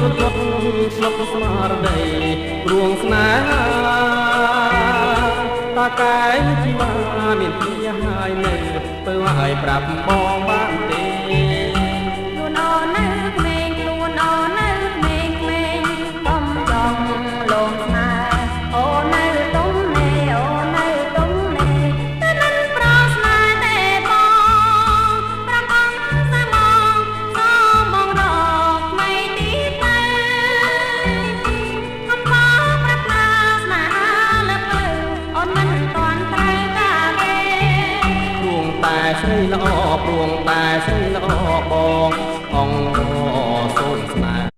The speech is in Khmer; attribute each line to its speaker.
Speaker 1: រត់ស្លុកស្មារតីរួងស្នេហាតាកែជីវ៉ាមានពីហើយនៅទៅឲ្យប្រាប់បងបានទេ
Speaker 2: ខ្លួនអូននៅក្មេងខ្លួនអូននៅក្មេងក្មេងកំចង់លងស្នេហ៍អូននៅទុំនេអូននៅទុំនេតែមិនប្រស្នេហ៍ទេបងប្រំអង្គសាមងសូមបងរកไม่ទីទៅកំផប្រាថ្នាស្នេហាលើកលើអូនមិនតាន់ត្រូវការទេ
Speaker 1: ព្រួងតែស្រីល្អព្រួងតែស្រីល្អបងអង្គសូមស្នេ